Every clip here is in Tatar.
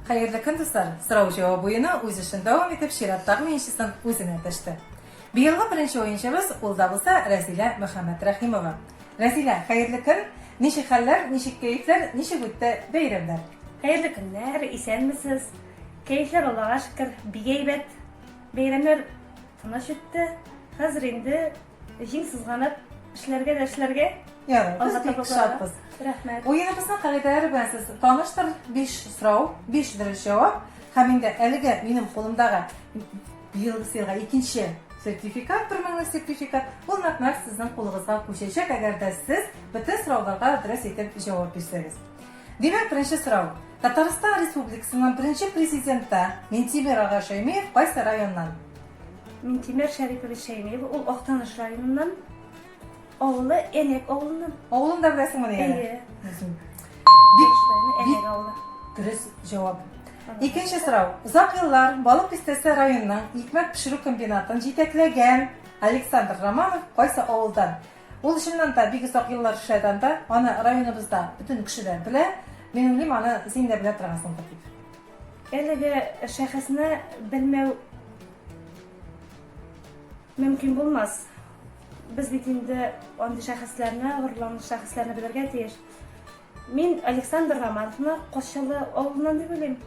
Hayırlı gün dostlar, soru cevap oyunu o'z ishini davom etib Shiratdagi menchisidan o'zini atashdi. Bu yilgi birinchi o'yinchimiz ul da bo'lsa Razila Muhammad Rahimova. Razila, hayırlı gün. Nechik hallar, nechik kayflar, nechik o'tdi bayramlar? Hayırlı günler, esenmisiz? Keyifler Allah'a şükür bir heybet. Bayramlar tanaş öttü. Hazır indi jing sızganıp işlerge. Ya, biz pek şadbız. Rahmet. Oyunumuzun qoidalari bilan siz tanishtir. 5 so'rov, 5 dirish javob. Hamda haligi mening qo'limdagi bu yilgi sirg'a ikkinchi sertifikat, 1000 minglik sertifikat. Bu matnar sizning qo'lingizga qo'shilacak agarda siz bitta so'rovlarga durust etib javob bersangiz. Demak, birinchi so'rov. Tatariston Respublikasining birinchi prezidenti Mintimir Ag'ashaymev qaysi rayondan? Mintimir Sharipov Shaymev, u Oqtanish rayonidan. Oğlu Enek oğlundan. Oğlum da bilasizmi yani? İyi. Enek oğlu. Durust javob. İkinci so'rov. Uzoq yillar Baliq Pistasi rayonining ipmak pishiruv kombinatini yetaklagan Aleksandr Romanov qaysi ovuldan? U shundan da bek uzoq yillar ishladanda, ana rayonimizda butun kishilar bilan, men o'ylayman, ana sen de bila turgansan deb. Elege şahsını bilmev mümkün bulmaz. Biz bitinde onda şahıslarına, gururlanmış şahıslarına bilirge teyir. Men Aleksandr Romanovni Qo'shali ovulidan deb o'ylayman.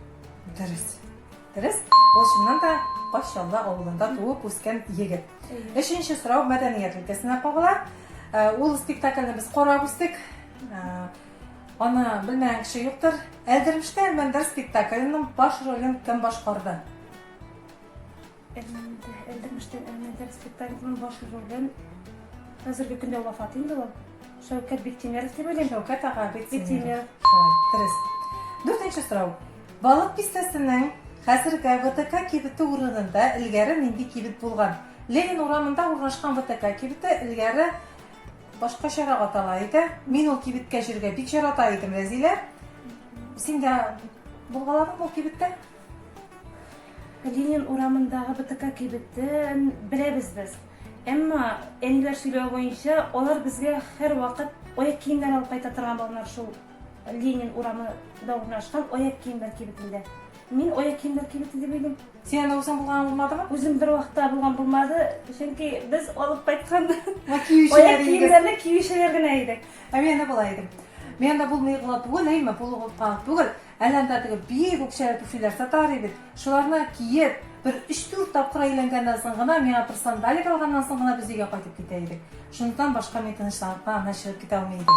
Durust. O shundan da Qo'shali ovulida tug'ib o'sgan yigit. Uchinchi so'rov madaniyat ilkasiga bog'liq. U spektaklni biz qarab o'sdik. Ona bilmagan kishi yo'qdir. Eldirmishda Elmandar spektaklining bosh rolini kim boshqardi? Elmandar spektaklining bosh rolini hozirgi kunda vafot etdi u. Shavkat Bektemirov deb o'ylayman. Shavkat ağa Bektemirov. Durust. To'rtinchi so'rov. Baliq Pistasining hozirgi VTK kibiti o'rnida ilgari nima kibit bo'lgan? Lenin uramida o'rnashgan VTK kibiti ilgari boshqacharoq atalaydi. Men u kibitga jirga bechora ataydim Razila. Senda bo'lganmi u kibitda? Lenin uramındagi BTK kibitni bilamiz biz. Ammo engilar so'ylov bo'yicha ular bizga har vaqt oyoq kiyimlar olib qayta turgan bo'lganlar shu Lenin uramida o'rnashgan oyoq kiyimlar kibitida. Men oyoq kiyimlar kibiti deb o'ylayman. Sen o'zing bo'lgan bo'lmadimi? O'zim bir vaqtda bo'lgan bo'lmadi, chunki biz olib qaytgan oyoq kiyimlarni kiyishavergan edik. Men bo'laydim. Menda bo'lmay qoldi, o'ylayman, bo'lib qoldi. Bug'il alandagi biy o'xshayib turishlar satar edi. Shularni kiyib bir 3-4 taqir aylangandan so'ng gina menga bir sandalya olgandan so'ng gina biz uyga qaytib ketaydik. Shundan boshqa men tinchlanib nashib keta olmaydim.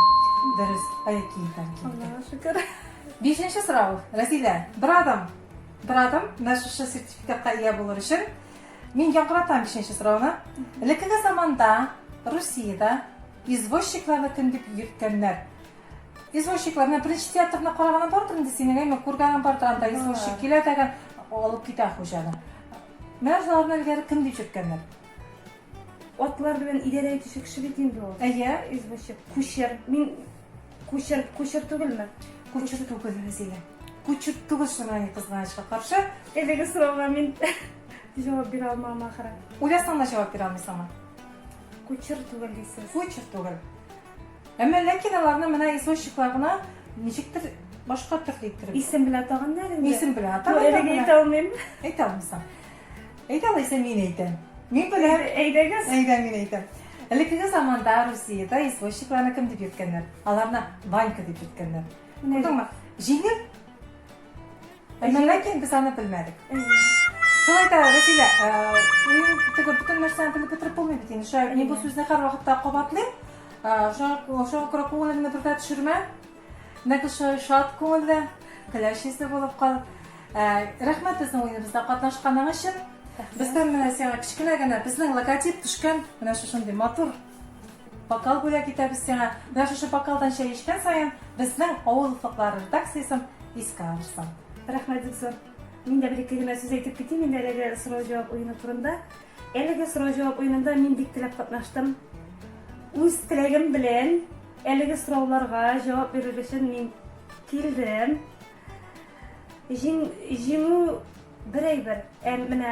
Durust, oyoq kiyimlar kiydim. Allohga shukr. 5-chi so'rov. Razila, bir odam nashu sertifikatga ega bo'lish uchun men yangratan 5-chi so'rovni. Ilgari zamonda Rossiyada izvoshchiklarni kim deb yurtganlar? Izvoshchiklarni birinchi teatrni qaragan bordim desang, men ko'rganim borda izvoshchik keladi degan olib ketadi xo'jani. Merzalarni ilgari kim deb yurtganlar? Otlar bilan idora etish kishi bitimdi u. Aya, izvoshchik, kusher. Men kusher tugilmi? Ko'chir tugil Razila. Ko'chir tugil shunday qizg'anishga qarshi. Elga so'rovga men javob bera olmayman axir. O'ylasang javob bera olmaysanmi? Ko'chir tugil deysiz. Ko'chir tugil. Ammo lekin ularni mana izvoshchiklarni nechikdir boshqa turli ettirib. Ism bilan tag'inlar endi. Ism bilan Elga ayta olmayman. Ayta olmaysan. Ayta olsam men aytaman. Men bilan aydagiz. Men aytaman. Ilgari zamonda Rossiyada izvoshchiklarni kim deb yurtganlar? Ularni banka deb yurtganlar. To'g'rimi? Jingil. Lekin biz uni bilmadik. Shunday Razila, butun narsani bilib bitirib bo'lmaydi endi. Shu men bu so'zni har vaqtda qabatlayman. O'sha ko'nglimni birga tushirma. Nega shod ko'ngilda klashisi bo'lib qolib. Rahmat bizning o'yinimizda qatnashganing uchun. Bizdan mana senga kichkinagina bizning logotip tushgan mana shunday motor bakal bo'lak etamiz senga. Mana shu bakaldan shay ichgan sayin bizning ovul ufoqlari redaksiyasi esga olirsan. Rahmat Dilson. Men de bir kelime söz aytib ketayim. Men elga so'rov javob o'yini turida. Elga so'rov javob o'yinida men diktilab qatnashdim. O'z tilagim bilan elga so'rovlarga javob berish uchun men keldim. Jimu bir mana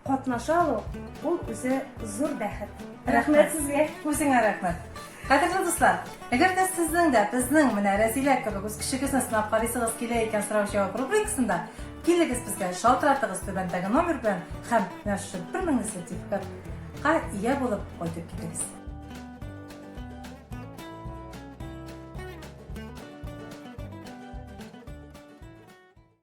qatnasha ol. U o'zi zo'r baxt. Rahmat sizga. O'zingga rahmat. Qadrli do'stlar, agarda sizning-da bizning mana Razila kabi o'z kishingizni sinab qaraysiz kelayotgan so'rash-javob rubrikasida kelingіз bizga shaltiratimiz tuvandagi nomer bilan ham mana shu 1000 sertifikatga ega bo'lib qaytib kelasiz.